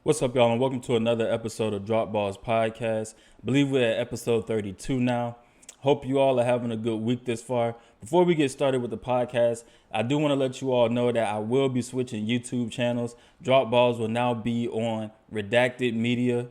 What's up, y'all, and welcome to another episode of Drop Balls Podcast. I believe we're at episode 32 now. Hope you all are having a good week this far. Before we get started with the podcast, I do want to let you all know that I will be switching YouTube channels. Drop Balls will now be on Redacted Media.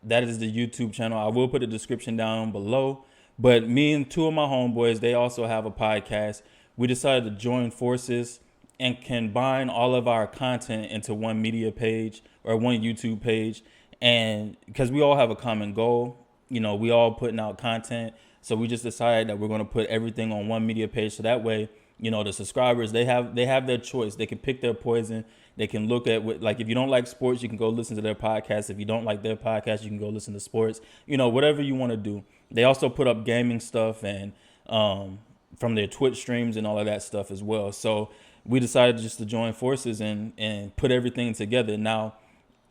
That is the YouTube channel. I will put a description down below. But me and two of my homeboys, they also have a podcast. We decided to join forces and combine all of our content into one media page or one YouTube page. And because we all have a common goal, we all putting out content. So we just decided that we're going to put everything on one media page. So that way, the subscribers, they have their choice. They can pick their poison. They can look at like, if you don't like sports, you can go listen to their podcast. If you don't like their podcast, you can go listen to sports, whatever you want to do. They also put up gaming stuff and from their Twitch streams and all of that stuff as well. So we decided just to join forces and put everything together. Now,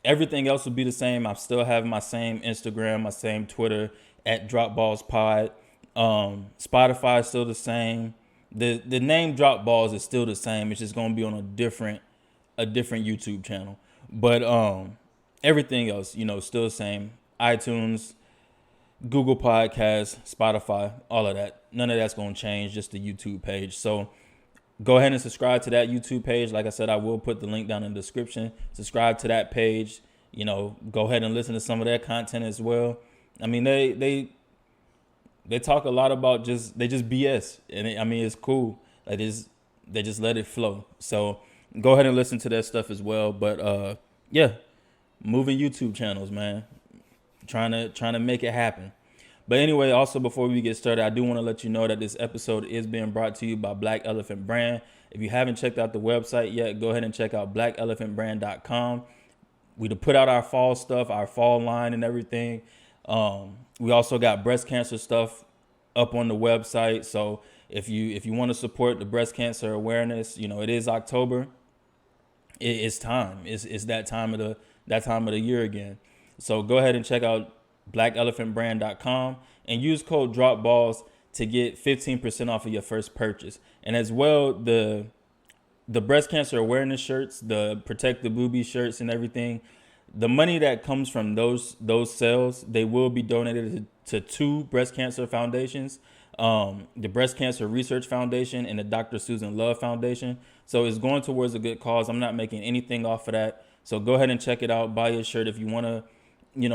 everything else will be the same. I still have my same Instagram, my same Twitter at DropBallsPod. Spotify is still the same. The name Drop Balls is still the same. It's just gonna be on a different YouTube channel. But everything else, still the same. iTunes, Google Podcasts, Spotify, all of that. None of that's gonna change. Just the YouTube page. So go ahead and subscribe to that YouTube page. Like I said, I will put the link down in the description. Subscribe to that page. Go ahead and listen to some of their content as well. I mean, they talk a lot about they just BS, and it's cool. Like they just let it flow. So go ahead and listen to that stuff as well. But yeah, moving YouTube channels, man. Trying to make it happen. But anyway, also before we get started, I do want to let you know that this episode is being brought to you by Black Elephant Brand. If you haven't checked out the website yet, go ahead and check out blackelephantbrand.com. We to put out our fall stuff, our fall line and everything. We also got breast cancer stuff up on the website. So if you want to support the breast cancer awareness, it is October. It's time. It's that time of the year again. So go ahead and check out blackelephantbrand.com and use code DROPBALLS to get 15% off of your first purchase. And as well, the breast cancer awareness shirts, the Protect the Boobies shirts and everything, the money that comes from those sales, they will be donated to two breast cancer foundations, the Breast Cancer Research Foundation and the Dr. Susan Love Foundation. So it's going towards a good cause. I'm not making anything off of that. So go ahead and check it out. Buy your shirt if you want to,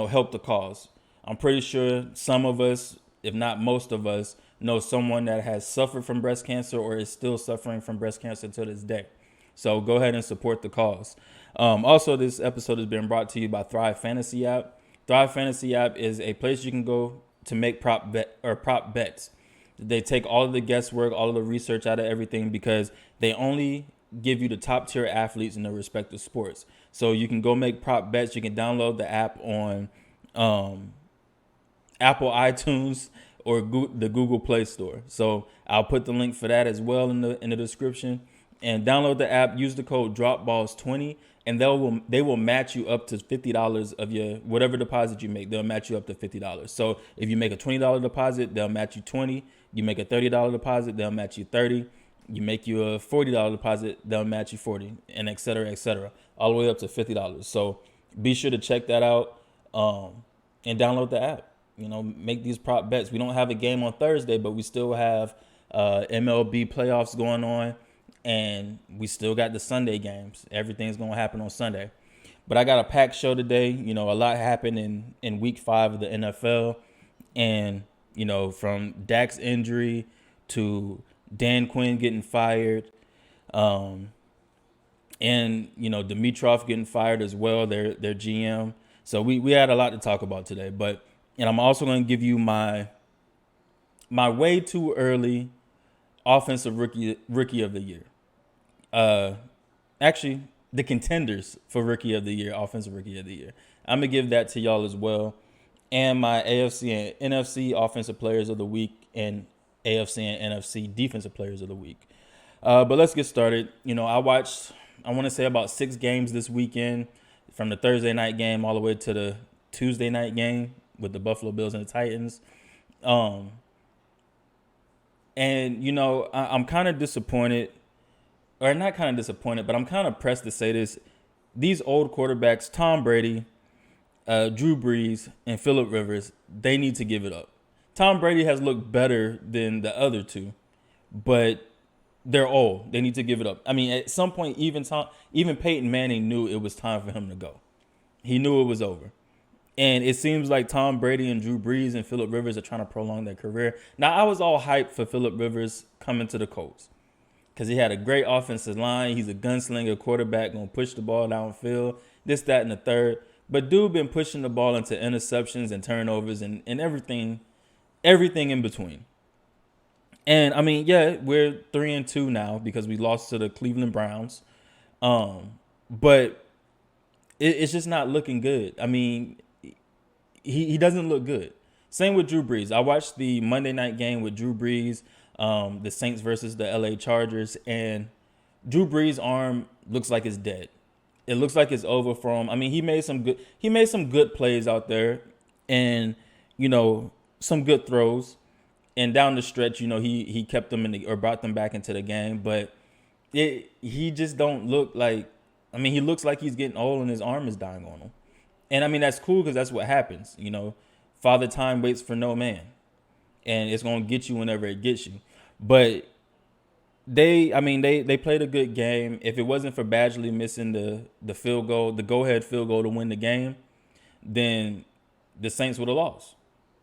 help the cause. I'm pretty sure some of us, if not most of us, know someone that has suffered from breast cancer or is still suffering from breast cancer to this day. So go ahead and support the cause. Also, this episode has been brought to you by Thrive Fantasy app. Thrive Fantasy app is a place you can go to make prop bets. They take all of the guesswork, all of the research out of everything because they only give you the top tier athletes in their respective sports. So you can go make prop bets. You can download the app on Apple iTunes or the Google Play Store. So I'll put the link for that as well in the description. And download the app. Use the code DROPBALLS20, and they will match you up to $50 of your whatever deposit you make. They'll match you up to $50. So if you make a $20 deposit, they'll match you $20. You make a $30 deposit, they'll match you $30. You make you a $40 deposit, they'll match you $40, and et cetera, all the way up to $50. So be sure to check that out and download the app. Make these prop bets. We don't have a game on Thursday, but we still have MLB playoffs going on, and we still got the Sunday games. Everything's going to happen on Sunday. But I got a packed show today. A lot happened in week 5 of the NFL, and from Dak's injury to Dan Quinn getting fired, and Dimitrov getting fired as well, their GM. So we had a lot to talk about today. And I'm also going to give you my way too early offensive rookie of the year. Actually, the contenders for rookie of the year, offensive rookie of the year. I'm gonna give that to y'all as well, and my AFC and NFC offensive players of the week and AFC and NFC defensive players of the week. But let's get started. I watched, I want to say about 6 games this weekend, from the Thursday night game all the way to the Tuesday night game with the Buffalo Bills and the Titans. And, I'm kind of disappointed, or not kind of disappointed, but I'm kind of pressed to say this. these old quarterbacks, Tom Brady, Drew Brees, and Phillip Rivers, they need to give it up. Tom Brady has looked better than the other two, but they're old. They need to give it up. I mean, at some point, even Peyton Manning knew it was time for him to go. He knew it was over. And it seems like Tom Brady and Drew Brees and Phillip Rivers are trying to prolong their career. Now, I was all hyped for Phillip Rivers coming to the Colts because he had a great offensive line. He's a gunslinger quarterback, going to push the ball downfield, this, that, and the third. But dude been pushing the ball into interceptions and turnovers and everything in between. And, I mean, yeah, we're 3-2 now because we lost to the Cleveland Browns. But it's just not looking good. I mean, he doesn't look good. Same with Drew Brees. I watched the Monday night game with Drew Brees, the Saints versus the LA Chargers, and Drew Brees' arm looks like it's dead. It looks like it's over for him. I mean, he made some good plays out there, and some good throws. And down the stretch, he kept them or brought them back into the game. But he just don't look like. I mean, he looks like he's getting old and his arm is dying on him. And I mean, that's cool because that's what happens. Father Time waits for no man, and it's gonna get you whenever it gets you. But they played a good game. If it wasn't for Badgley missing the field goal, the go-ahead field goal to win the game, then the Saints would have lost.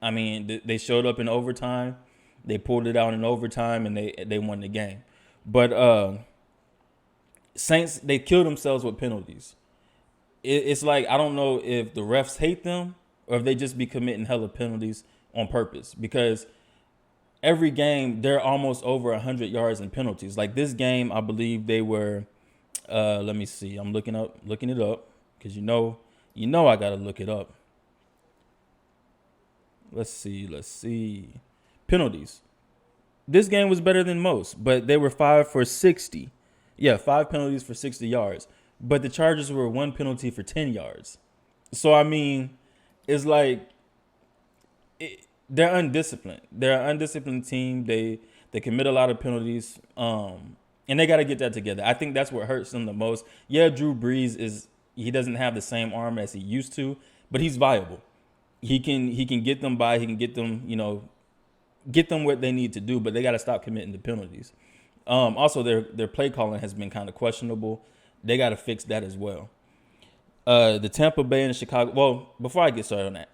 I mean, they showed up in overtime. They pulled it out in overtime, and they won the game. But Saints, they killed themselves with penalties. It's like, I don't know if the refs hate them or if they just be committing hella penalties on purpose. Because every game, they're almost over 100 yards in penalties. Like this game, I believe they were, let me see. I'm looking it up because I got to look it up. Let's see. Penalties. This game was better than most, but they were 5 for 60. Yeah, 5 penalties for 60 yards. But the Chargers were 1 penalty for 10 yards. So, I mean, it's like they're undisciplined. They're an undisciplined team. They commit a lot of penalties, and they got to get that together. I think that's what hurts them the most. Yeah, Drew Brees he doesn't have the same arm as he used to, but he's viable. He can get them by. He can get them, get them what they need to do, but they got to stop committing the penalties. Also, their play calling has been kind of questionable. They got to fix that as well. The Tampa Bay and the Chicago. Well, before I get started on that,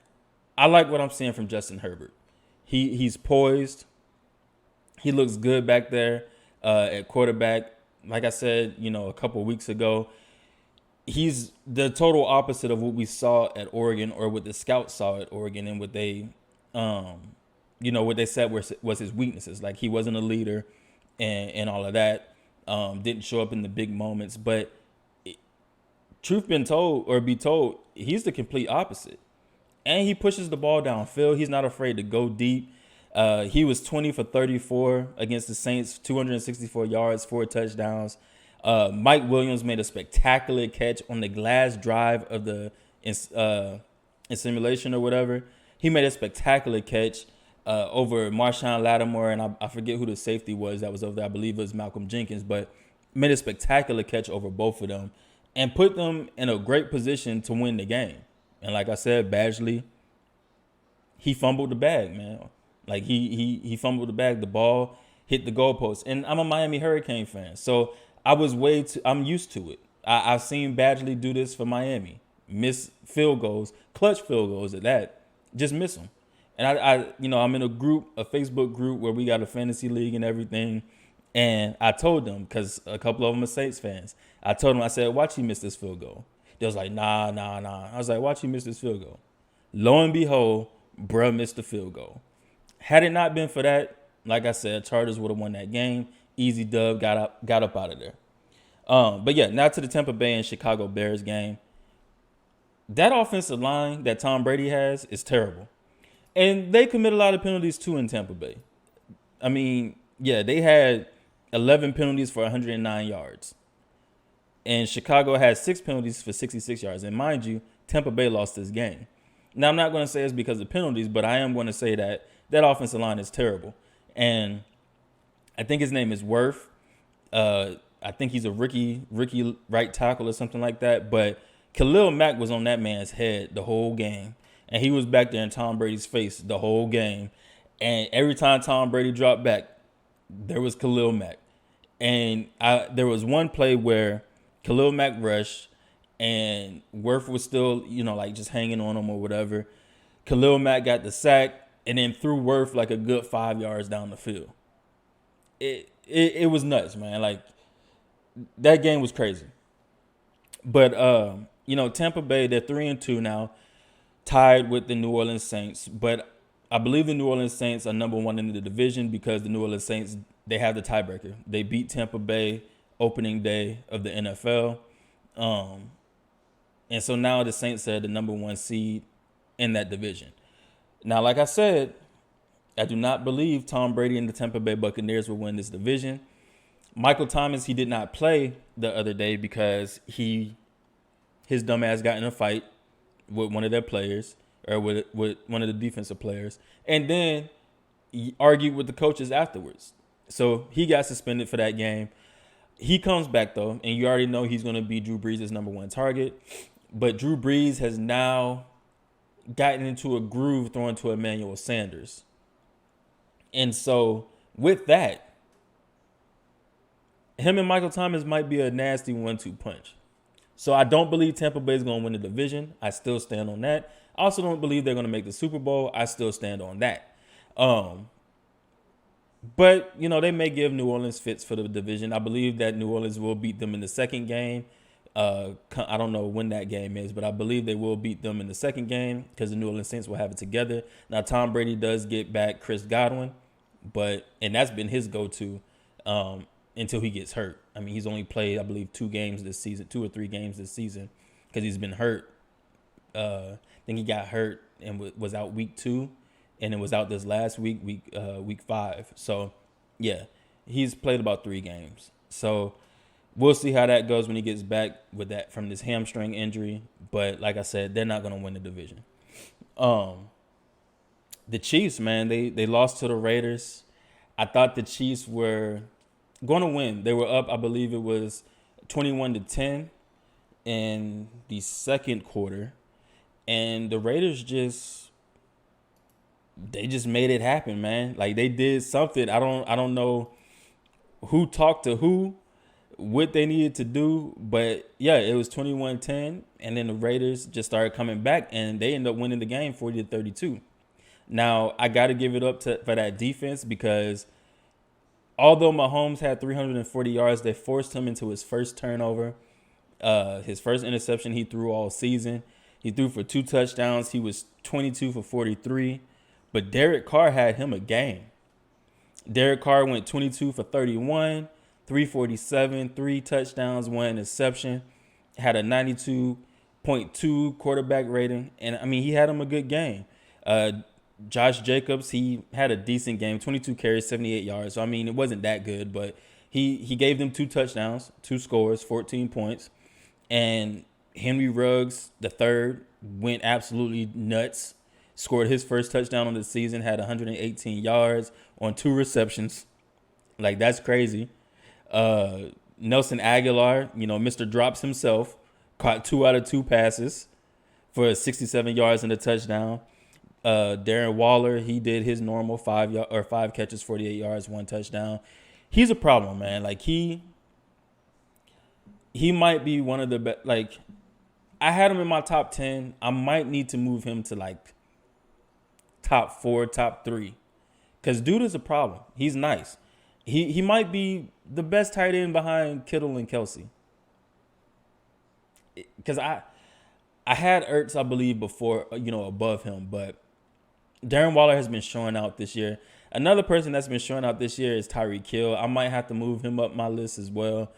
I like what I'm seeing from Justin Herbert. He's poised. He looks good back there at quarterback. Like I said, a couple of weeks ago, he's the total opposite of what we saw at Oregon or what the scouts saw at Oregon and what they, what they said was his weaknesses. Like he wasn't a leader and all of that. Didn't show up in the big moments. But truth be told, he's the complete opposite. And he pushes the ball downfield. He's not afraid to go deep. He was 20 for 34 against the Saints, 264 yards, 4 touchdowns. Mike Williams made a spectacular catch on the last drive of the in simulation or whatever. He made a spectacular catch over Marshawn Lattimore, and I forget who the safety was that was over there. I believe it was Malcolm Jenkins, but made a spectacular catch over both of them and put them in a great position to win the game. And like I said, Badgley, he fumbled the bag, man. Like he fumbled the bag. The ball hit the goalpost. And I'm a Miami Hurricane fan, so I'm used to it. I've seen Badgley do this for Miami. Miss field goals, clutch field goals at that. Just miss them. And I'm in a Facebook group where we got a fantasy league and everything. And I told them, because a couple of them are Saints fans. I told them, I said, watch he miss this field goal. They was like, nah. I was like, watch he miss this field goal. Lo and behold, bruh missed the field goal. Had it not been for that, like I said, Chargers would have won that game. Easy dub, got up out of there. But yeah, now to the Tampa Bay and Chicago Bears game. That offensive line that Tom Brady has is terrible. And they commit a lot of penalties too in Tampa Bay. I mean, yeah, they had 11 penalties for 109 yards. And Chicago had 6 penalties for 66 yards. And mind you, Tampa Bay lost this game. Now, I'm not going to say it's because of penalties, but I am going to say that offensive line is terrible. And I think his name is Worth. I think he's a rookie right tackle or something like that. But Khalil Mack was on that man's head the whole game. And he was back there in Tom Brady's face the whole game. And every time Tom Brady dropped back, there was Khalil Mack. And there was one play where Khalil Mack rushed and Wirth was still, like just hanging on him or whatever. Khalil Mack got the sack and then threw Wirth like a good 5 yards down the field. It was nuts, man. Like, that game was crazy. But, Tampa Bay, they're 3-2 now, tied with the New Orleans Saints. But I believe the New Orleans Saints are number one in the division because the New Orleans Saints, they have the tiebreaker. They beat Tampa Bay opening day of the NFL. And so now the Saints are the number one seed in that division. Now, like I said, I do not believe Tom Brady and the Tampa Bay Buccaneers will win this division. Michael Thomas, he did not play the other day because his dumb ass got in a fight with one of their players or with one of the defensive players. And then he argued with the coaches afterwards. So he got suspended for that game. He comes back, though, and you already know he's going to be Drew Brees' number one target. But Drew Brees has now gotten into a groove throwing to Emmanuel Sanders. And so with that, him and Michael Thomas might be a nasty 1-2 punch. So I don't believe Tampa Bay is going to win the division. I still stand on that. I also don't believe they're going to make the Super Bowl. I still stand on that. But, they may give New Orleans fits for the division. I believe that New Orleans will beat them in the second game. I don't know when that game is, but I believe they will beat them in the second game because the New Orleans Saints will have it together. Now, Tom Brady does get back Chris Godwin, and that's been his go-to until he gets hurt. I mean, he's only played, I believe, 2 or 3 games this season because he's been hurt. I think he got hurt and was out week 2. And it was out this last week 5. So, yeah, he's played about 3 games. So, we'll see how that goes when he gets back with that from this hamstring injury. But like I said, they're not going to win the division. The Chiefs, man, they lost to the Raiders. I thought the Chiefs were going to win. They were up, I believe it was 21-10 in the second quarter. And the Raiders just made it happen, man. Like, they did something. I don't know who talked to who, what they needed to do, but yeah, it was 21-10, and then the Raiders just started coming back, and they ended up winning the game 40-32. Now, I got to give it up for that defense because although Mahomes had 340 yards, they forced him into his first turnover, his first interception he threw all season. He threw for 2 touchdowns. He was 22 for 43. But Derek Carr had him a game. Derek Carr went 22 for 31, 347, 3 touchdowns, 1 interception, had a 92.2 quarterback rating. And, I mean, he had him a good game. Josh Jacobs, he had a decent game, 22 carries, 78 yards. So, I mean, it wasn't that good, but he gave them 2 touchdowns, 2 scores, 14 points. And Henry Ruggs, the third, went absolutely nuts. Scored his first touchdown on the season, had 118 yards on 2 receptions. Like, that's crazy. Nelson Aguilar, Mr. Drops himself, caught 2 out of 2 passes for 67 yards and a touchdown. Darren Waller, he did his normal 5 catches, 48 yards, 1 touchdown. He's a problem, man. Like, he might be one of the best. Like, I had him in my top 10. I might need to move him to, like, top 4, top 3. Because dude is a problem. He's nice. He might be the best tight end behind Kittle and Kelsey. Because I had Ertz, I believe, before, above him. But Darren Waller has been showing out this year. Another person that's been showing out this year is Tyreek Hill. I might have to move him up my list as well.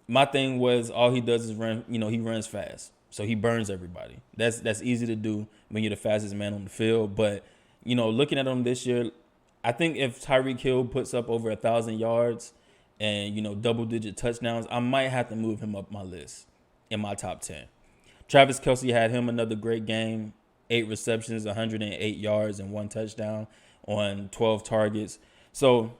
My thing was all he does is run. He runs fast. So he burns everybody. That's easy to do when you're the fastest man on the field. But, looking at him this year, I think if Tyreek Hill puts up over 1,000 yards and, double-digit touchdowns, I might have to move him up my list in my top 10. Travis Kelce had him another great game, 8 receptions, 108 yards, and 1 touchdown on 12 targets. So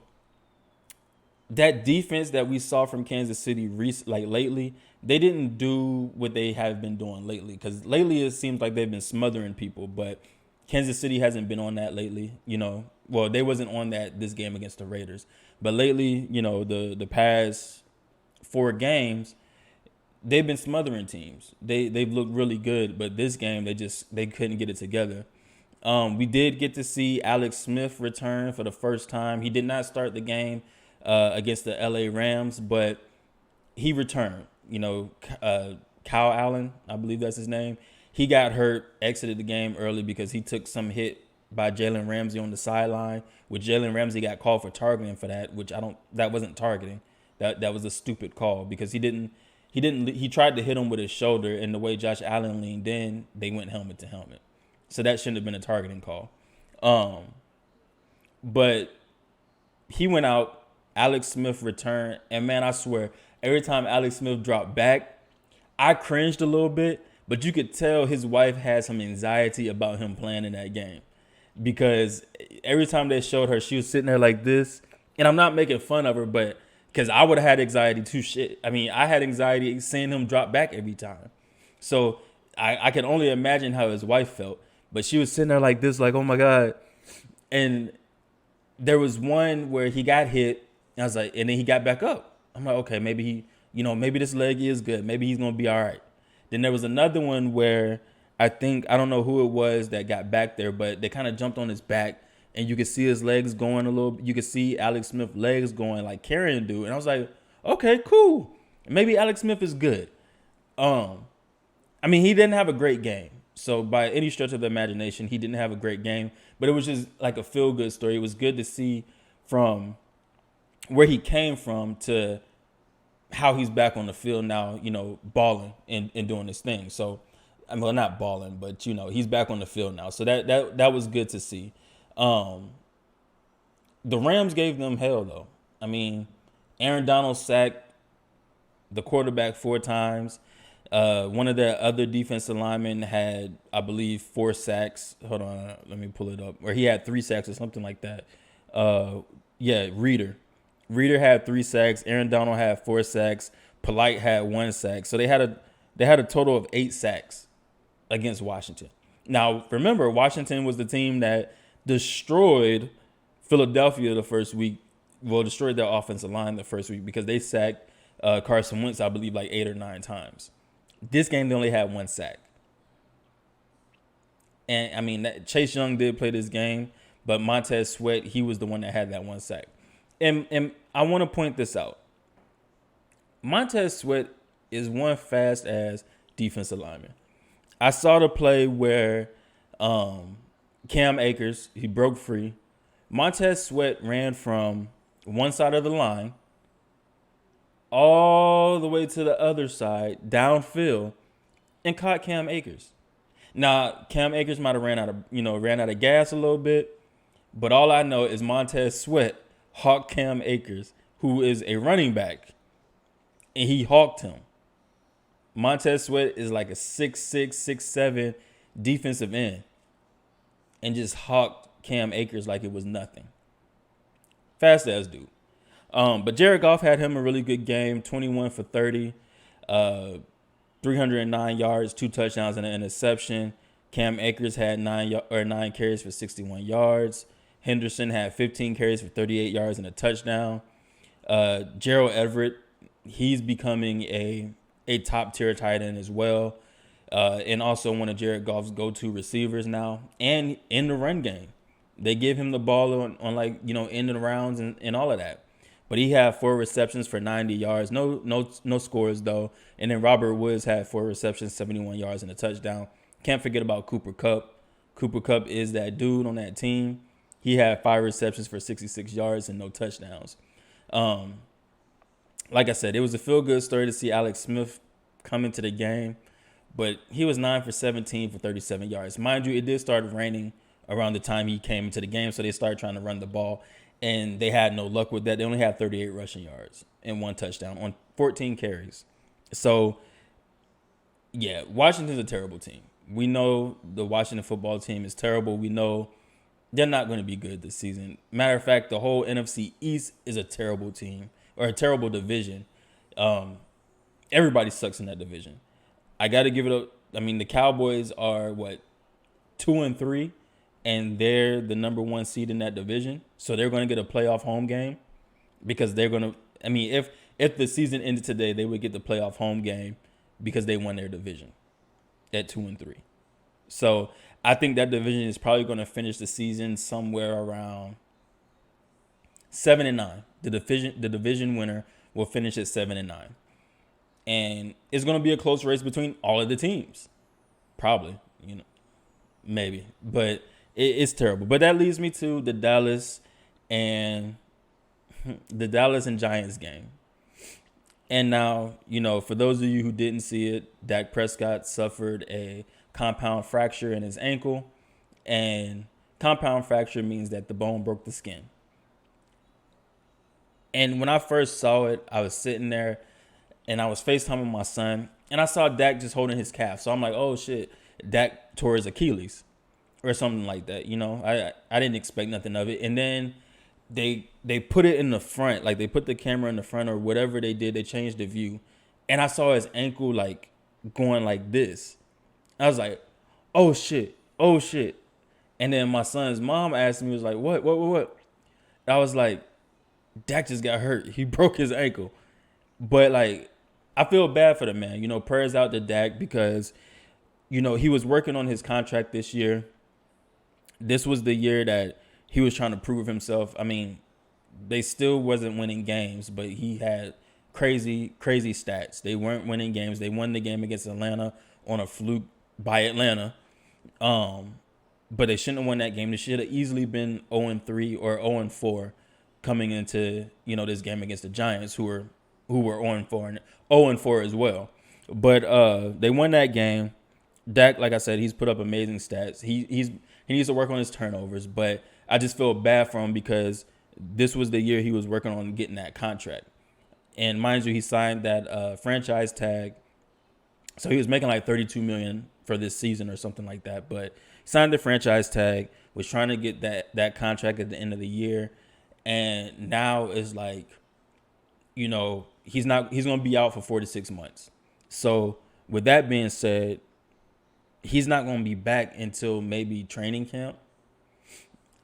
that defense that we saw from Kansas City lately, they didn't do what they have been doing lately. Because lately it seems like they've been smothering people, but Kansas City hasn't been on that lately. Well, they wasn't on that this game against the Raiders, but lately, the past 4 games, they've been smothering teams. They've looked really good, but this game they couldn't get it together. We did get to see Alex Smith return for the first time. He did not start the game against the LA Rams, but he returned. Kyle Allen, I believe that's his name. He got hurt, exited the game early because he took some hit by Jalen Ramsey on the sideline, which Jalen Ramsey got called for targeting for that, that wasn't targeting. That was a stupid call because he tried to hit him with his shoulder, and the way Josh Allen leaned in, they went helmet to helmet. So that shouldn't have been a targeting call. But he went out, Alex Smith returned, and man, I swear, every time Alex Smith dropped back, I cringed a little bit, but you could tell his wife had some anxiety about him playing in that game. Because every time they showed her, she was sitting there like this. And I'm not making fun of her, but because I would have had anxiety too. I had anxiety seeing him drop back every time. So I can only imagine how his wife felt. But she was sitting there like this, like, oh my God. And there was one where he got hit. And I was like, and then he got back up. I'm like, okay, maybe maybe this leg is good. Maybe he's going to be all right. Then there was another one where I don't know who it was that got back there, but they kind of jumped on his back and you could see his legs going a little. You could see Alex Smith's legs going like carrying dude. And I was like, okay, cool. Maybe Alex Smith is good. He didn't have a great game. So by any stretch of the imagination, he didn't have a great game, but it was just like a feel-good story. It was good to see from where he came from to how he's back on the field now, balling and doing his thing. So, not balling, but, he's back on the field now. So that was good to see. The Rams gave them hell, though. Aaron Donald sacked the quarterback 4 times. One of their other defensive linemen had, I believe, 4 sacks. Hold on, let me pull it up. Or he had 3 sacks or something like that. Reeder. Reeder had 3 sacks. Aaron Donald had 4 sacks. Polite had 1 sack. So they had a total of 8 sacks against Washington. Now, remember, Washington was the team that destroyed Philadelphia the first week. Well, destroyed their offensive line the first week because they sacked Carson Wentz, I believe, like 8 or 9 times. This game, they only had 1 sack. And, Chase Young did play this game, but Montez Sweat, he was the one that had that 1 sack. And I want to point this out. Montez Sweat is one fast-ass defensive lineman. I saw the play where Cam Akers, he broke free. Montez Sweat ran from one side of the line all the way to the other side, downfield, and caught Cam Akers. Now, Cam Akers might have ran out of gas a little bit, but all I know is Montez Sweat hawked Cam Akers, who is a running back, and he hawked him. Montez Sweat is like a 6'6", 6'7" defensive end, and just hawked Cam Akers like it was nothing. Fast ass dude. But Jared Goff had him a really good game, 21 for 30, 309 yards, 2 touchdowns, and an interception. Cam Akers had 9 carries for 61 yards. Henderson had 15 carries for 38 yards and a touchdown. Gerald Everett, he's becoming a top-tier tight end as well, and also one of Jared Goff's go-to receivers now. And in the run game, they give him the ball on end of the rounds and all of that. But he had 4 receptions for 90 yards. No scores, though. And then Robert Woods had 4 receptions, 71 yards, and a touchdown. Can't forget about Cooper Kupp. Cooper Kupp is that dude on that team. He had 5 receptions for 66 yards and no touchdowns. Like I said, it was a feel-good story to see Alex Smith come into the game. But he was 9 for 17 for 37 yards. Mind you, it did start raining around the time he came into the game, so they started trying to run the ball. And they had no luck with that. They only had 38 rushing yards and 1 touchdown on 14 carries. So, yeah, Washington's a terrible team. We know the Washington football team is terrible. We know they're not going to be good this season. Matter of fact, the whole NFC East is a terrible team. or a terrible division. Everybody sucks in that division. I got to give it up. I mean, the Cowboys are 2-3, and they're the number one seed in that division. So they're going to get a playoff home game because they're going to. I mean, if the season ended today, they would get the playoff home game because they won their division at 2-3. So I think that division is probably going to finish the season somewhere around 7-9. The division winner will finish at 7-9. And it's going to be a close race between all of the teams. Probably, maybe. But it's terrible. But that leads me to the Dallas and Giants game. And now, for those of you who didn't see it, Dak Prescott suffered a compound fracture in his ankle. And compound fracture means that the bone broke the skin. And when I first saw it, I was sitting there and I was FaceTiming my son, and I saw Dak just holding his calf. So I'm like, oh shit, Dak tore his Achilles or something like that. I didn't expect nothing of it. And then they put it in the front, like they put the camera in the front or whatever they did. They changed the view, and I saw his ankle like going like this. I was like, oh shit. And then my son's mom asked me, was like, what? I was like, Dak just got hurt. He broke his ankle. But like, I feel bad for the man. Prayers out to Dak because, he was working on his contract this year. This was the year that he was trying to prove himself. I mean, they still wasn't winning games, but he had crazy stats. They weren't winning games. They won the game against Atlanta on a fluke by Atlanta. But they shouldn't have won that game. They should have easily been 0-3 or 0-4 coming into, this game against the Giants, who were 0-4 and 0-4 as well. But they won that game. Dak, like I said, he's put up amazing stats. He needs to work on his turnovers, but I just feel bad for him because this was the year he was working on getting that contract. And mind you, he signed that franchise tag. So he was making like $32 million for this season or something like that. But he signed the franchise tag, was trying to get that contract at the end of the year. And now it's like, he's going to be out for 4 to 6 months. So with that being said, he's not going to be back until maybe training camp.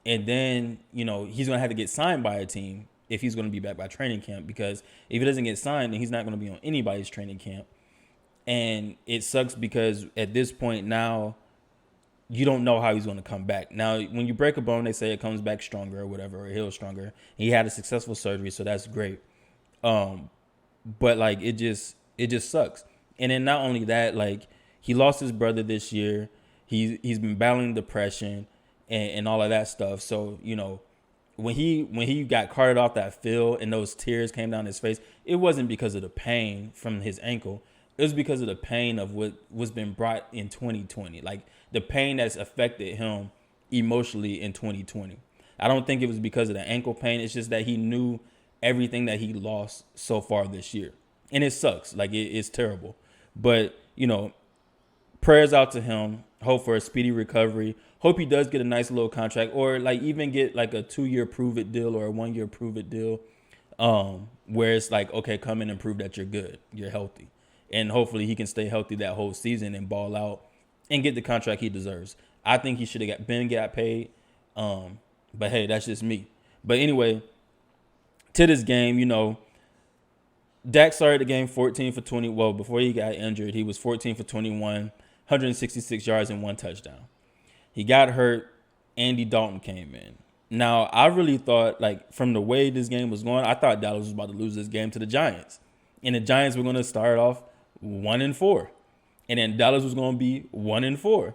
And then, he's going to have to get signed by a team if he's going to be back by training camp, because if he doesn't get signed, then he's not going to be on anybody's training camp. And it sucks because at this point now, you don't know how he's going to come back. Now, when you break a bone, they say it comes back stronger or whatever, or heals stronger. He had a successful surgery, so that's great. But like, it just sucks. And then not only that, like, he lost his brother this year. He's been battling depression and all of that stuff. So, when he got carted off that field and those tears came down his face, it wasn't because of the pain from his ankle. It was because of the pain of what was been brought in 2020, like the pain that's affected him emotionally in 2020. I don't think it was because of the ankle pain. It's just that he knew everything that he lost so far this year. And it sucks. Like, it's terrible. But, prayers out to him. Hope for a speedy recovery. Hope he does get a nice little contract, or like even get like a 2-year prove it deal or a 1-year prove it deal, where it's like, okay, come in and prove that you're good, you're healthy. And hopefully he can stay healthy that whole season and ball out and get the contract he deserves. I think he should have got paid. But hey, that's just me. But anyway, to this game, Dak started the game 14 for 20. Well, before he got injured, he was 14 for 21, 166 yards and 1 touchdown. He got hurt. Andy Dalton came in. Now, I really thought, like, from the way this game was going, I thought Dallas was about to lose this game to the Giants. And the Giants were going to start off 1-4. And then Dallas was going to be 1-4.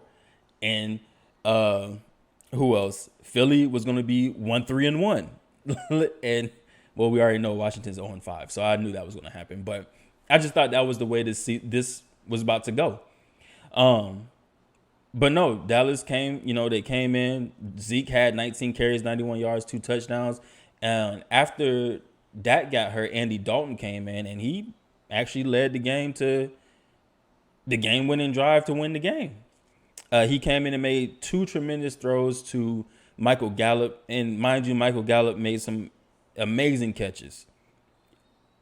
And who else? Philly was going to be 1-3-1. And, well, we already know Washington's 0-5. So I knew that was going to happen. But I just thought that was the way this was about to go. But no, Dallas came, they came in. Zeke had 19 carries, 91 yards, 2 touchdowns. And after Dak got hurt, Andy Dalton came in, and he actually led the game to the game-winning drive to win the game. He came in and made 2 tremendous throws to Michael Gallup. And mind you, Michael Gallup made some amazing catches.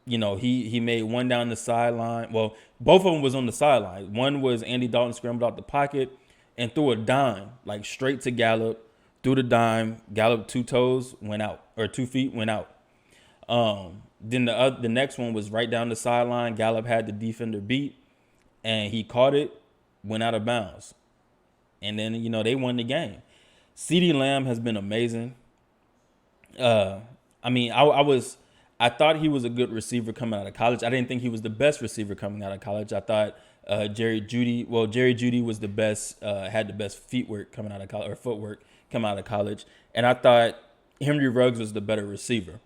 He made one down the sideline. Well, both of them was on the sideline. One was Andy Dalton scrambled out the pocket and threw a dime, like straight to Gallup, threw the dime. Gallup 2 toes went out, or 2 feet went out. Then the next one was right down the sideline. Gallup had the defender beat, and he caught it, went out of bounds. And then, they won the game. CeeDee Lamb has been amazing. I thought he was a good receiver coming out of college. I didn't think he was the best receiver coming out of college. I thought Jerry Jeudy was the best, had the best footwork coming out of college. And I thought Henry Ruggs was the better receiver.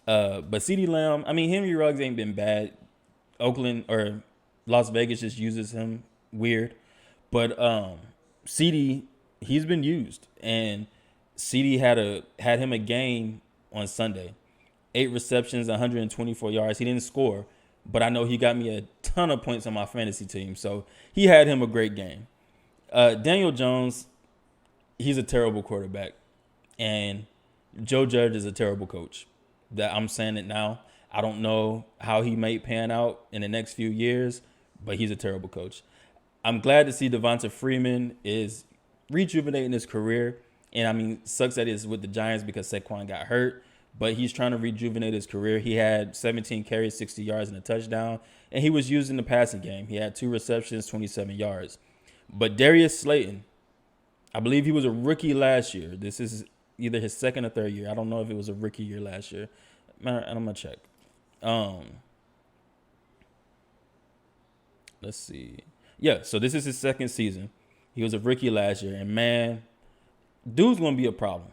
But CeeDee Lamb, Henry Ruggs ain't been bad. Oakland or Las Vegas just uses him weird. But CeeDee, he's been used. And CeeDee had him a game on Sunday. 8 receptions, 124 yards. He didn't score, but I know he got me a ton of points on my fantasy team. So he had him a great game. Daniel Jones, he's a terrible quarterback. And Joe Judge is a terrible coach. That I'm saying it now. I don't know how he may pan out in the next few years, but he's a terrible coach. I'm glad to see Devonta Freeman is rejuvenating his career. And sucks that it's with the Giants because Saquon got hurt. But he's trying to rejuvenate his career. He had 17 carries, 60 yards, and a touchdown. And he was used in the passing game. He had 2 receptions, 27 yards. But Darius Slayton, I believe he was a rookie last year. This is either his second or third year. I don't know if it was a rookie year last year. I'm going to check. Let's see. Yeah, so this is his second season. He was a rookie last year. And, man, dude's going to be a problem.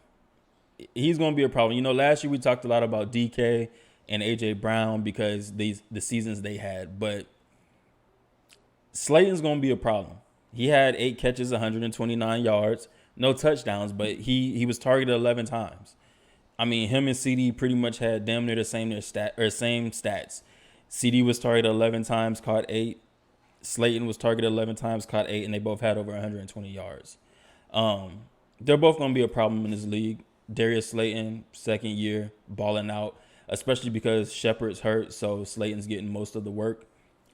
He's going to be a problem. Last year we talked a lot about DK and A.J. Brown because the seasons they had. But Slayton's going to be a problem. He had 8 catches, 129 yards, no touchdowns, but he was targeted 11 times. Him and CeeDee pretty much had damn near the same stats. CeeDee was targeted 11 times, caught 8. Slayton was targeted 11 times, caught 8, and they both had over 120 yards. They're both going to be a problem in this league. Darius Slayton, second year, balling out, especially because Shepard's hurt, so Slayton's getting most of the work.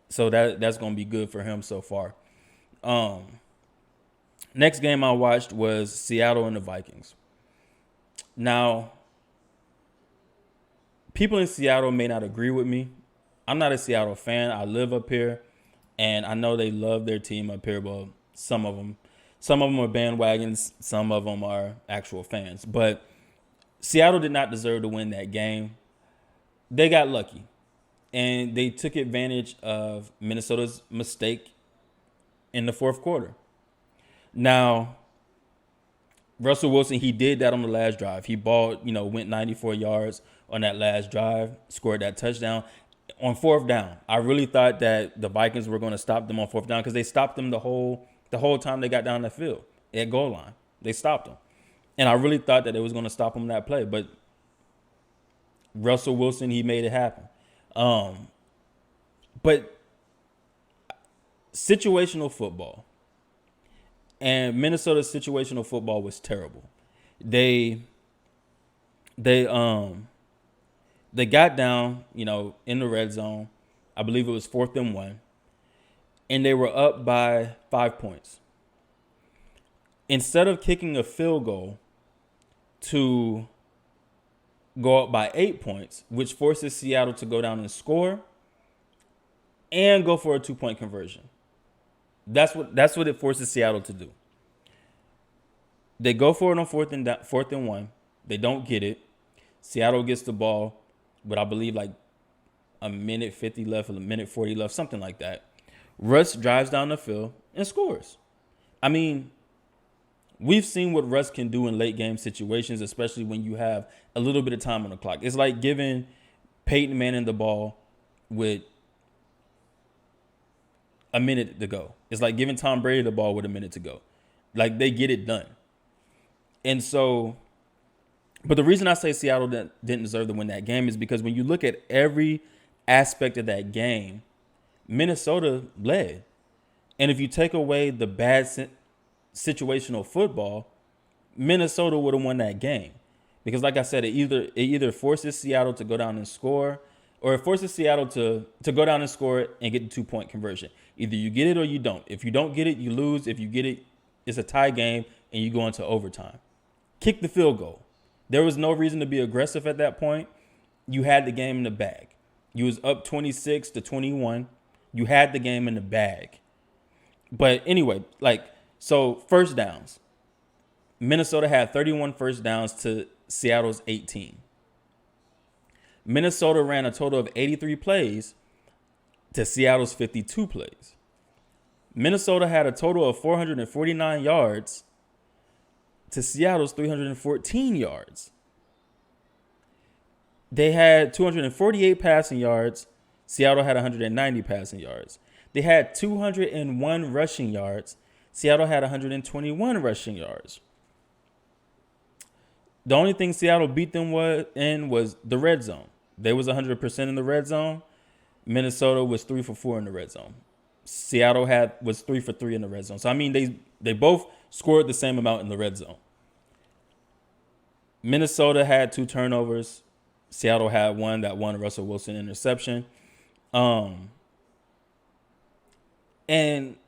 So that's going to be good for him so far. Next game I watched was Seattle and the Vikings. Now, people in Seattle may not agree with me. I'm not a Seattle fan. I live up here, and I know they love their team up here. Well, some of them. Some of them are bandwagons. Some of them are actual fans. But Seattle did not deserve to win that game. They got lucky. And they took advantage of Minnesota's mistake in the fourth quarter. Now, Russell Wilson, he did that on the last drive. He balled, went 94 yards on that last drive, scored that touchdown. On fourth down, I really thought that the Vikings were going to stop them on fourth down because they stopped them the whole time they got down the field at goal line. They stopped them. And I really thought that they was going to stop them that play. But Russell Wilson, he made it happen. But situational football. And Minnesota's situational football was terrible. They got down, in the red zone. I believe it was 4th and 1. And they were up by 5 points. Instead of kicking a field goal to go up by 8 points, which forces Seattle to go down and score and go for a 2-point conversion. That's what it forces Seattle to do. They go for it on 4th and 1. They don't get it. Seattle gets the ball with, I believe, like a minute 50 left or a minute 40 left, something like that. Russ drives down the field and scores. We've seen what Russ can do in late game situations, especially when you have a little bit of time on the clock. It's like giving Peyton Manning the ball with a minute to go. It's like giving Tom Brady the ball with a minute to go. Like, they get it done. And so, but the reason I say Seattle didn't deserve to win that game is because when you look at every aspect of that game, Minnesota led. And if you take away the bad situational football, Minnesota would have won that game. Because like I said, it either forces Seattle to go down and score, or it forces Seattle to go down and score it and get the 2-point conversion. Either you get it or you don't. If you don't get it, you lose. If you get it, it's a tie game and you go into overtime. Kick the field goal. There was no reason to be aggressive at that point. You had the game in the bag. You was up 26-21. You had the game in the bag. But anyway, so first downs. Minnesota had 31 first downs to Seattle's 18. Minnesota ran a total of 83 plays to Seattle's 52 plays. Minnesota had a total of 449 yards to Seattle's 314 yards. They had 248 passing yards. Seattle had 190 passing yards. They had 201 rushing yards. Seattle had 121 rushing yards. The only thing Seattle beat them was the red zone. They was 100% in the red zone. Minnesota was 3 for 4 in the red zone. Seattle was 3 for 3 in the red zone. So I mean, they both scored the same amount in the red zone. Minnesota had 2 turnovers. Seattle had that one Russell Wilson interception. And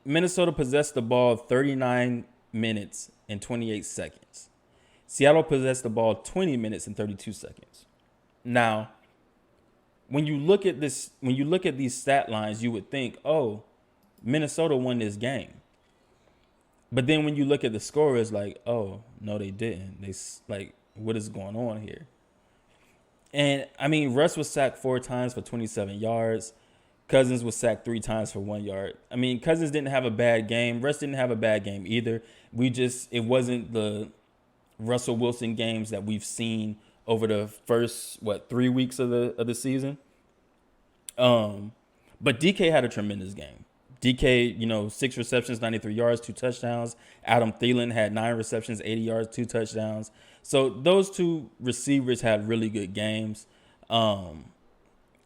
Minnesota possessed the ball 39 minutes and 28 seconds. Seattle possessed the ball 20 minutes and 32 seconds. Now, when you look at these stat lines, you would think, oh, Minnesota won this game. But then when you look at the score, it's like, oh, no, they didn't. What is going on here? And, I mean, Russ was sacked 4 times for 27 yards. Cousins was sacked 3 times for 1 yard. I mean, Cousins didn't have a bad game. Russ didn't have a bad game either. It wasn't the Russell Wilson games that we've seen over the first, 3 weeks of the season. But DK had a tremendous game. DK, 6 receptions, 93 yards, 2 touchdowns. Adam Thielen had 9 receptions, 80 yards, 2 touchdowns. So those 2 receivers had really good games.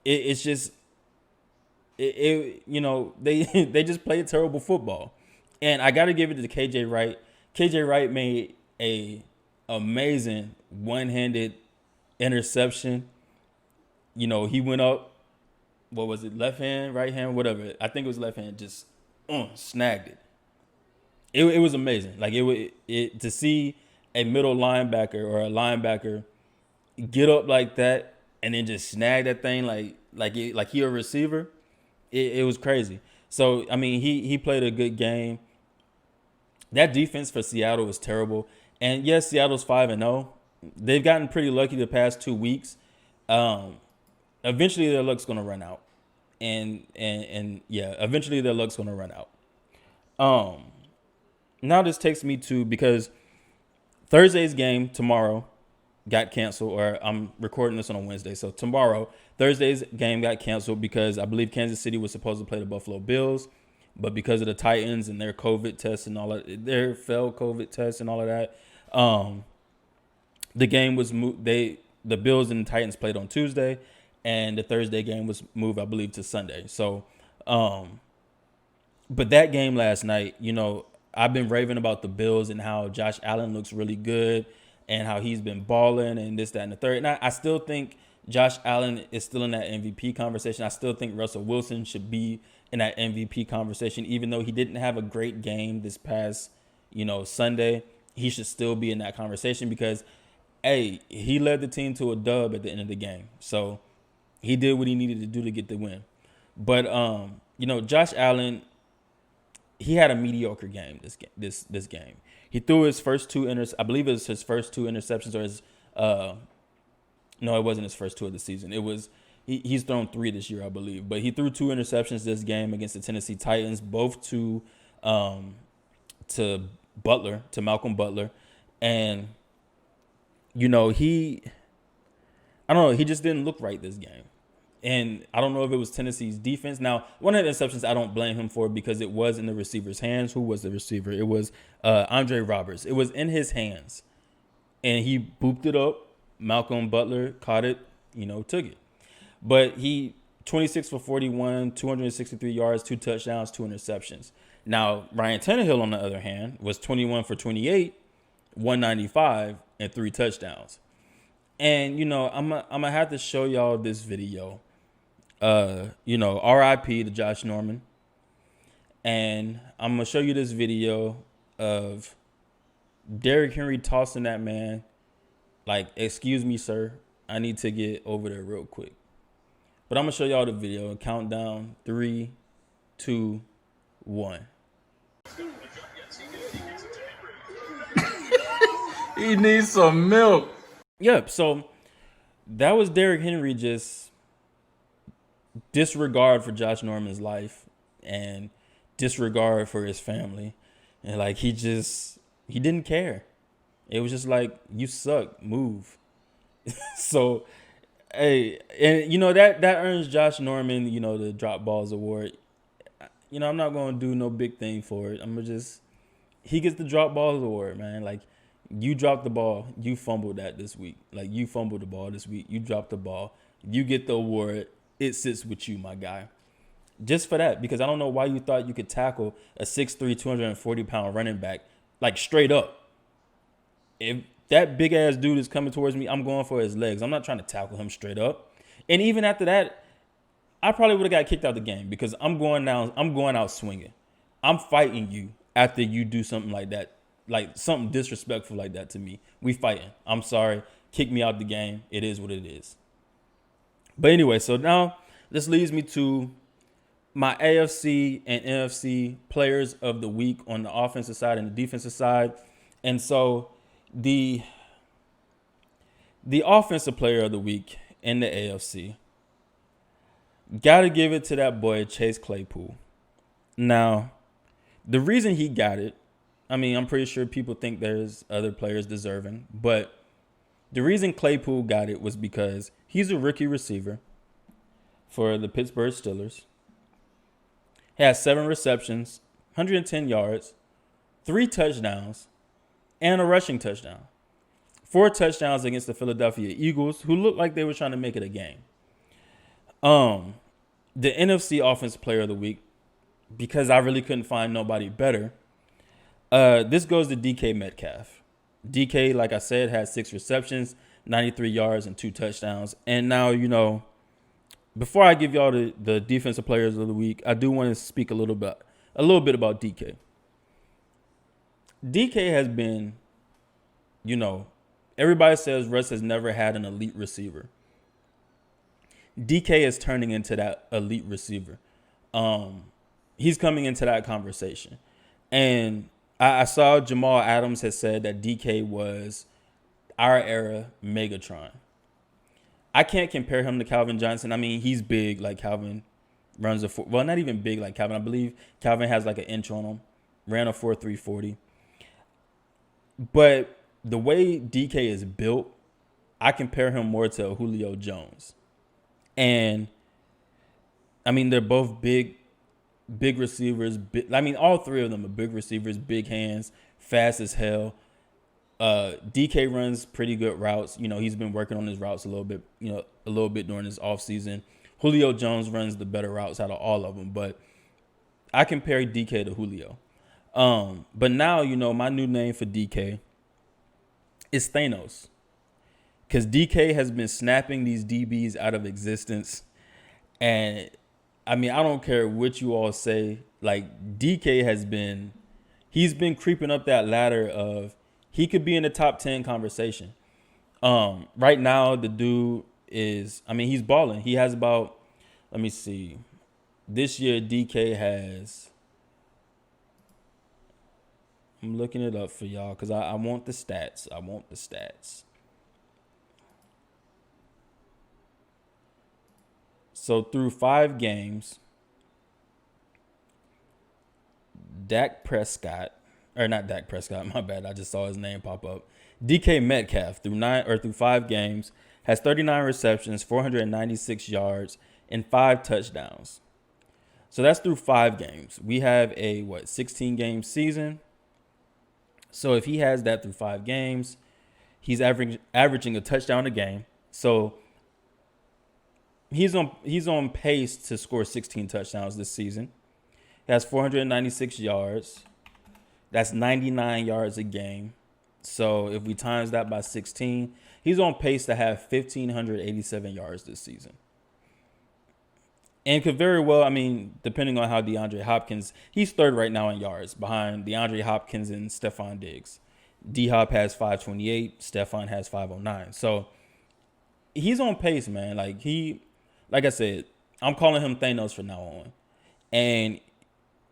It's just, they just played terrible football. And I got to give it to KJ Wright. KJ Wright made a amazing one-handed interception. He went up. What was it? Left hand, right hand, whatever. I think it was left hand. Just snagged it. It was amazing. To see a middle linebacker or a linebacker get up like that and then just snag that thing like he a receiver. It was crazy. So I mean, he played a good game. That defense for Seattle was terrible. And yes, Seattle's 5-0. They've gotten pretty lucky the past 2 weeks. Eventually their luck's gonna run out. And eventually their luck's gonna run out. Now this takes me to, because Thursday's game tomorrow got canceled, or I'm recording this on a Wednesday. So tomorrow, Thursday's game got canceled because I believe Kansas City was supposed to play the Buffalo Bills, but because of the Titans and their COVID tests and all that, their failed COVID tests and all of that, the game was moved. The Bills and the Titans played on Tuesday, and the Thursday game was moved, I believe, to Sunday. So, but that game last night, I've been raving about the Bills and how Josh Allen looks really good and how he's been balling and this, that, and the third. And I still think Josh Allen is still in that MVP conversation. I still think Russell Wilson should be in that MVP conversation, even though he didn't have a great game this past, Sunday. He should still be in that conversation because, hey, he led the team to a dub at the end of the game. So he did what he needed to do to get the win. But, Josh Allen, he had a mediocre game this game. He threw his first 2 I believe it was his first 2 interceptions, or his no, it wasn't his first 2 of the season. It was he's thrown 3 this year, I believe. But he threw 2 interceptions this game against the Tennessee Titans, both to Malcolm Butler. And he just didn't look right this game. And I don't know if it was Tennessee's defense. Now, one of the interceptions I don't blame him for because it was in the receiver's hands. Who was the receiver? It was Andre Roberts. It was in his hands. And he booped it up. Malcolm Butler caught it, took it. But he 26 for 41, 263 yards, 2 touchdowns, 2 interceptions. Now, Ryan Tannehill, on the other hand, was 21 for 28, 195, and 3 touchdowns. And, I'm going to have to show y'all this video RIP to Josh Norman. And I'm going to show you this video of Derrick Henry tossing that man like, excuse me, sir, I need to get over there real quick. But I'm going to show y'all the video and count down 3, 2, 1. He needs some milk. Yep, so that was Derrick Henry just disregard for Josh Norman's life and disregard for his family. And like he didn't care. It was just like, you suck, move. So, hey, and that earns Josh Norman, the drop balls award. I'm not going to do no big thing for it. He gets the drop balls award, man. Like, you dropped the ball, you fumbled that this week. Like, you fumbled the ball this week, you dropped the ball, you get the award. It sits with you, my guy. Just for that, because I don't know why you thought you could tackle a 6'3", 240-pound running back, like, straight up. If that big ass dude is coming towards me, I'm going for his legs. I'm not trying to tackle him straight up. And even after that, I probably would have got kicked out the game because I'm going out swinging. I'm fighting you after you do something like that, like something disrespectful like that to me. We fighting. I'm sorry. Kick me out the game. It is what it is. But anyway, so now this leads me to my AFC and NFC players of the week on the offensive side and the defensive side. And so the offensive player of the week in the AFC, got to give it to that boy Chase Claypool. Now, the reason he got it, I mean, I'm pretty sure people think there's other players deserving, but the reason Claypool got it was because he's a rookie receiver for the Pittsburgh Steelers. He has 7 receptions, 110 yards, 3 touchdowns, and a rushing touchdown. 4 touchdowns against the Philadelphia Eagles, who looked like they were trying to make it a game. The NFC Offensive Player of the Week, because I really couldn't find nobody better, this goes to DK Metcalf. DK, like I said, had 6 receptions, 93 yards, and 2 touchdowns. And now, before I give y'all the Defensive Players of the Week, I do want to speak a little bit about DK. DK has been, everybody says Russ has never had an elite receiver. DK is turning into that elite receiver. He's coming into that conversation. And I saw Jamal Adams has said that DK was our era Megatron. I can't compare him to Calvin Johnson. I mean, he's big like Calvin runs well, not even big like Calvin. I believe Calvin has like an inch on him, ran a 4.3 40. But the way DK is built, I compare him more to Julio Jones. And, I mean, they're both big receivers. All 3 of them are big receivers, big hands, fast as hell. DK runs pretty good routes. He's been working on his routes a little bit during his offseason. Julio Jones runs the better routes out of all of them. But I compare DK to Julio. But now, my new name for DK is Thanos. Because DK has been snapping these DBs out of existence. And, I mean, I don't care what you all say. Like, DK he's been creeping up that ladder of he could be in the top 10 conversation. Right now, the dude he's balling. He has about, let me see. This year, DK has, I'm looking it up for y'all because I want the stats. So through 5 games, not Dak Prescott, my bad. I just saw his name pop up. DK Metcalf through 5 games has 39 receptions, 496 yards, and 5 touchdowns. So that's through 5 games. We have a 16-game season. So if he has that through 5 games, he's averaging a touchdown a game. So he's on pace to score 16 touchdowns this season. He has 496 yards. That's 99 yards a game. So if we times that by 16, he's on pace to have 1,587 yards this season. And could very well, I mean, depending on how DeAndre Hopkins, he's third right now in yards behind DeAndre Hopkins and Stephon Diggs. D Hop has 528, Stephon has 509. So he's on pace, man. Like I said, I'm calling him Thanos from now on. And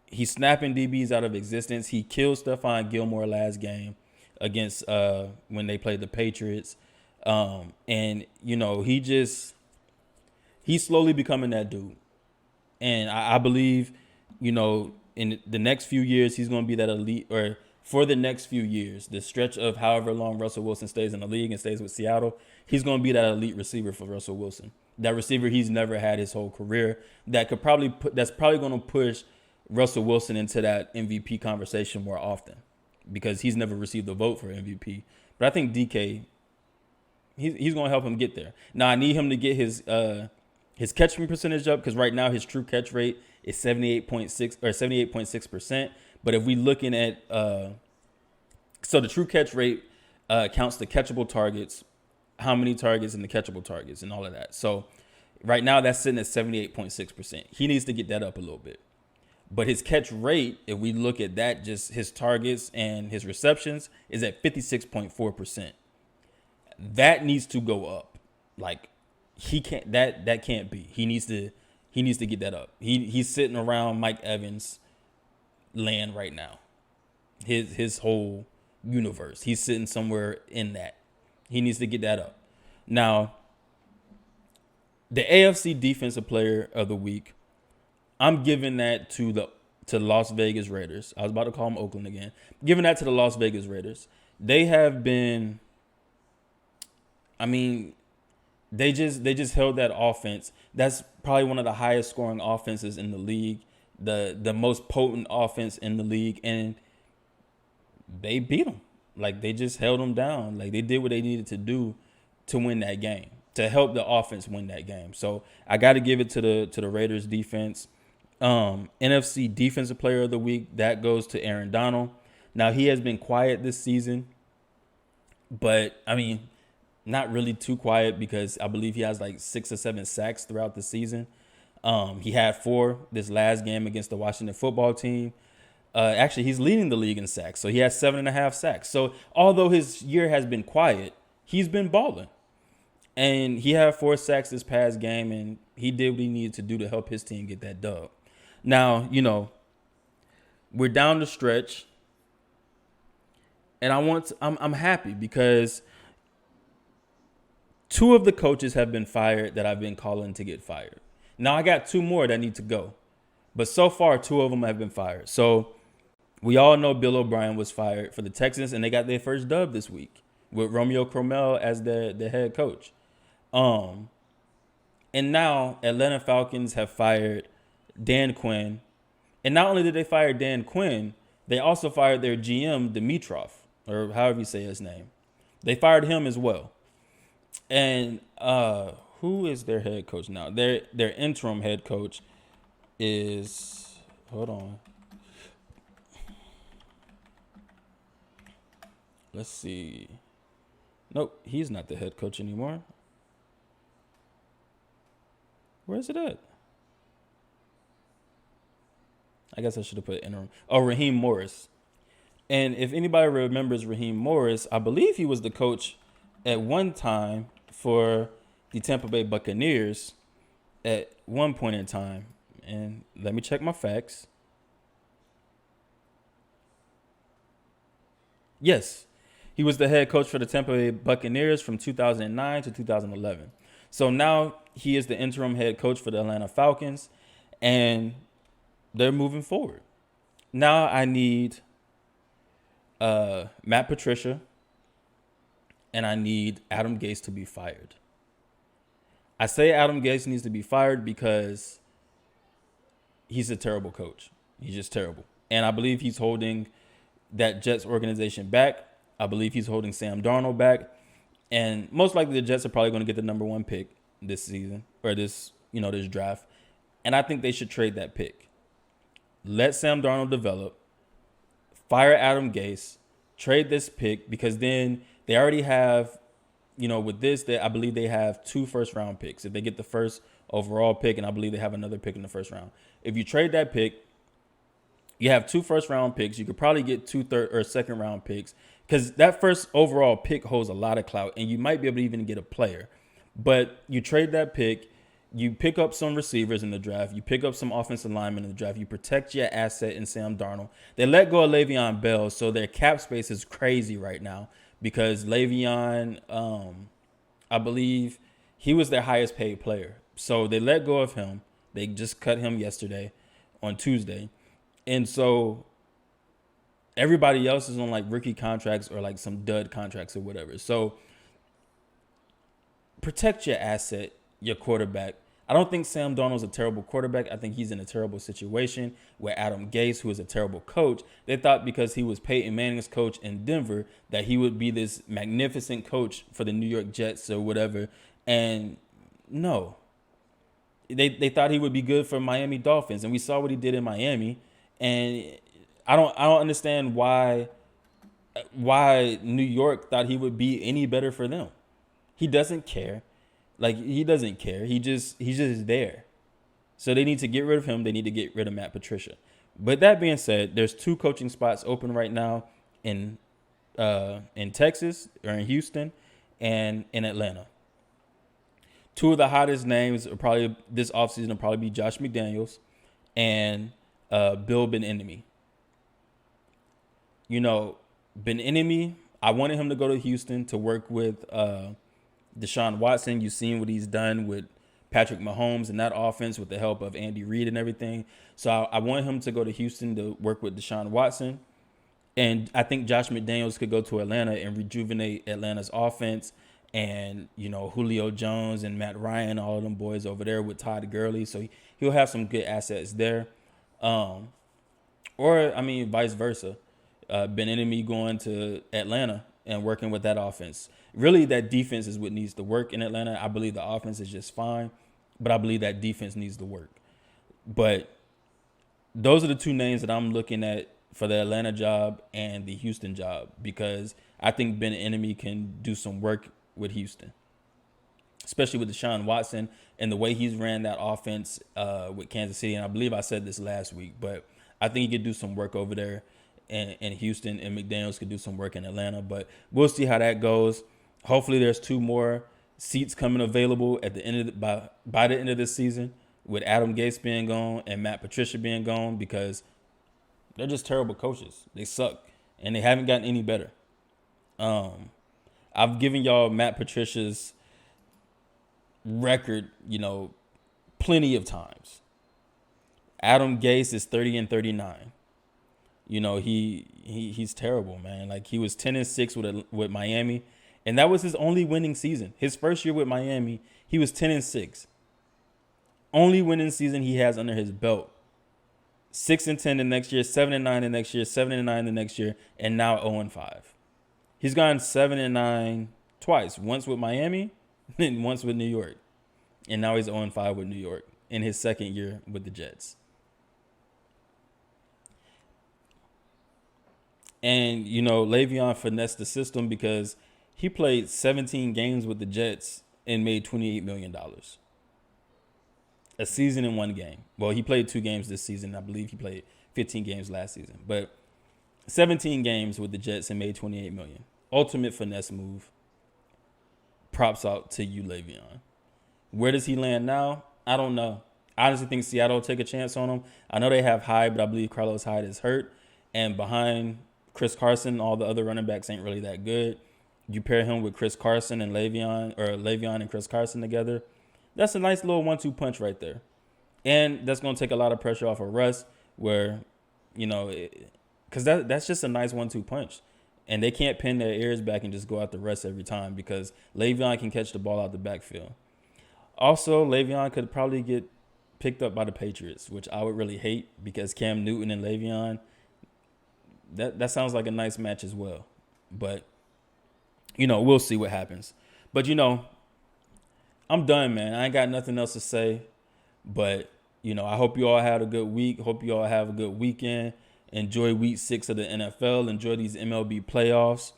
he's snapping DBs out of existence. He killed Stephon Gilmore last game against when they played the Patriots. And he's slowly becoming that dude. And I believe, in the next few years, he's going to be that elite, or for the next few years, the stretch of however long Russell Wilson stays in the league and stays with Seattle, he's going to be that elite receiver for Russell Wilson. That receiver he's never had his whole career that's probably going to push Russell Wilson into that MVP conversation more often because he's never received a vote for MVP. But I think DK, he's going to help him get there. Now I need him to get his catching percentage up because right now his true catch rate is 78.6 or 78.6%. But if we looking at so the true catch rate counts the catchable targets, how many targets and the catchable targets and all of that. So right now that's sitting at 78.6%. He needs to get that up a little bit. But his catch rate, if we look at that, just his targets and his receptions, is at 56.4%. That needs to go up. Like he can't that can't be. He needs to get that up. He's sitting around Mike Evans land right now. His whole universe. He's sitting somewhere in that. He needs to get that up. Now, the AFC Defensive Player of the Week, I'm giving that to Las Vegas Raiders. I was about to call them Oakland again. Giving that to the Las Vegas Raiders. They have been, I mean, they just held that offense. That's probably one of the highest scoring offenses in the league, the most potent offense in the league, and they beat them. Like they just held them down. Like they did what they needed to do to win that game, to help the offense win that game. So I got to give it to the Raiders defense. NFC Defensive Player of the Week, that goes to Aaron Donald. Now he has been quiet this season, but I mean, not really too quiet because I believe he has like 6 or 7 sacks throughout the season. He had 4 this last game against the Washington football team. Actually, he's leading the league in sacks, so he has 7.5 sacks. So although his year has been quiet, he's been balling. And he had 4 sacks this past game, and he did what he needed to do to help his team get that dub. Now, we're down the stretch, and I'm happy because 2 of the coaches have been fired that I've been calling to get fired. Now I got 2 more that need to go, but so far 2 of them have been fired. So we all know Bill O'Brien was fired for the Texans, and they got their first dub this week with Romeo Cromwell as the head coach. And now Atlanta Falcons have fired Dan Quinn. And not only did they fire Dan Quinn, they also fired their GM, Dimitrov, or however you say his name. They fired him as well. And who is their head coach now? Their interim head coach is, hold on. Let's see. Nope, he's not the head coach anymore. Where is it at? I guess I should have put interim. Oh, Raheem Morris. And if anybody remembers Raheem Morris, I believe he was the coach at one time for the Tampa Bay Buccaneers at one point in time. And let me check my facts. Yes, he was the head coach for the Tampa Bay Buccaneers from 2009 to 2011. So now he is the interim head coach for the Atlanta Falcons, and they're moving forward. Now I need Matt Patricia, and I need Adam Gase to be fired. I say Adam Gase needs to be fired because he's a terrible coach. He's just terrible. And I believe he's holding that Jets organization back. I believe he's holding Sam Darnold back. And most likely the Jets are probably going to get the number 1 pick this season or this draft. And I think they should trade that pick. Let Sam Darnold develop. Fire Adam Gase. Trade this pick because then they already have, with this, I believe they have 2 first-round picks. If they get the first overall pick, and I believe they have another pick in the first round. If you trade that pick, you have 2 first-round picks. You could probably get 2 third or second-round picks because that first overall pick holds a lot of clout, and you might be able to even get a player. But you trade that pick, you pick up some receivers in the draft, you pick up some offensive linemen in the draft, you protect your asset in Sam Darnold. They let go of Le'Veon Bell, so their cap space is crazy right now because Le'Veon, I believe, he was their highest paid player. So they let go of him. They just cut him yesterday on Tuesday. And so everybody else is on like rookie contracts or like some dud contracts or whatever. So protect your asset, your quarterback. I don't think Sam Darnold's a terrible quarterback. I think he's in a terrible situation where Adam Gase, who is a terrible coach, they thought because he was Peyton Manning's coach in Denver that he would be this magnificent coach for the New York Jets or whatever. And no, they thought he would be good for Miami Dolphins. And we saw what he did in Miami. And I don't understand why New York thought he would be any better for them. He doesn't care. Like, he doesn't care. He's just there. So they need to get rid of him. They need to get rid of Matt Patricia. But that being said, there's 2 coaching spots open right now in Texas or in Houston and in Atlanta. 2 of the hottest names are probably this offseason will probably be Josh McDaniels and Bill Ben-Enemy. You know, Ben-Enemy, I wanted him to go to Houston to work with Deshaun Watson. You've seen what he's done with Patrick Mahomes and that offense with the help of Andy Reid and everything. So I want him to go to Houston to work with Deshaun Watson. And I think Josh McDaniels could go to Atlanta and rejuvenate Atlanta's offense. And, you know, Julio Jones and Matt Ryan, all of them boys over there with Todd Gurley. So he'll have some good assets there. Or, I mean, vice versa. Ben-Enemy going to Atlanta and working with that offense. Really, that defense is what needs to work in Atlanta. I believe the offense is just fine, but I believe that defense needs to work. But those are the 2 names that I'm looking at for the Atlanta job and the Houston job because I think Ben-Enemy can do some work with Houston, especially with Deshaun Watson and the way he's ran that offense with Kansas City. And I believe I said this last week, but I think he could do some work over there in Houston, and McDaniels could do some work in Atlanta. But we'll see how that goes. Hopefully there's 2 more seats coming available at the end of by the end of this season with Adam Gase being gone and Matt Patricia being gone because they're just terrible coaches. They suck, and they haven't gotten any better. I've given y'all Matt Patricia's record, you know, plenty of times. Adam Gase is 30-39. You know, he's terrible, man. Like, he was 10-6 with Miami, and that was his only winning season. His first year with Miami, he was 10-6. Only winning season he has under his belt. 6-10 the next year, 7-9 the next year, 7-9 the next year, and now 0-5. He's gone 7-9 twice. Once with Miami, and once with New York, and now he's 0-5 with New York in his second year with the Jets. And, you know, Le'Veon finessed the system because he played 17 games with the Jets and made $28 million. A season in 1 game. Well, he played 2 games this season. I believe he played 15 games last season. But 17 games with the Jets and made $28 million. Ultimate finesse move. Props out to you, Le'Veon. Where does he land now? I don't know. I honestly think Seattle will take a chance on him. I know they have Hyde, but I believe Carlos Hyde is hurt. And behind Chris Carson, all the other running backs ain't really that good. You pair him with Chris Carson and Le'Veon, or Le'Veon and Chris Carson together. That's a nice little 1-2 punch right there. And that's going to take a lot of pressure off of Russ where, you know, because that's just a nice 1-2 punch. And they can't pin their ears back and just go out the Russ every time because Le'Veon can catch the ball out the backfield. Also, Le'Veon could probably get picked up by the Patriots, which I would really hate because Cam Newton and Le'Veon, that sounds like a nice match as well. But, you know, we'll see what happens. But, you know, I'm done, man. I ain't got nothing else to say. But, you know, I hope you all had a good week. Hope you all have a good weekend. Enjoy week 6 of the NFL. Enjoy these MLB playoffs.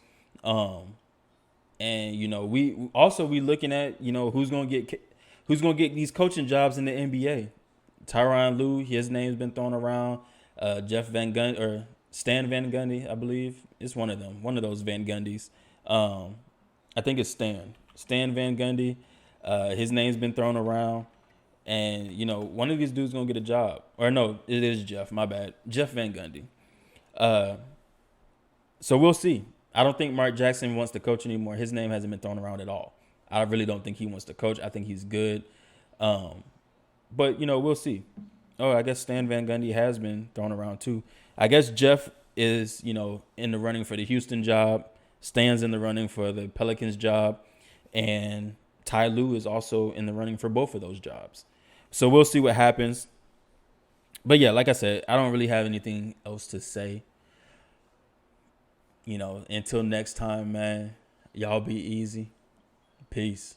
And, you know, we looking at, you know, who's going to who's going to get these coaching jobs in the NBA? Tyronn Lue, his name's been thrown around. Jeff Van Gundy or Stan Van Gundy, I believe. It's one of them, one of those Van Gundys. I think it's Stan Van Gundy. His name's been thrown around. And, you know, one of these dudes going to get a job. Or no, it is Jeff, my bad. Jeff Van Gundy. So we'll see. I don't think Mark Jackson wants to coach anymore. His name hasn't been thrown around at all. I really don't think he wants to coach. I think he's good. But, you know, we'll see. Oh, I guess Stan Van Gundy has been thrown around too. I guess Jeff is, you know, in the running for the Houston job. Stan's in the running for the Pelicans job. And Ty Lue is also in the running for both of those jobs. So we'll see what happens. But yeah, like I said, I don't really have anything else to say. You know, until next time, man, y'all be easy. Peace.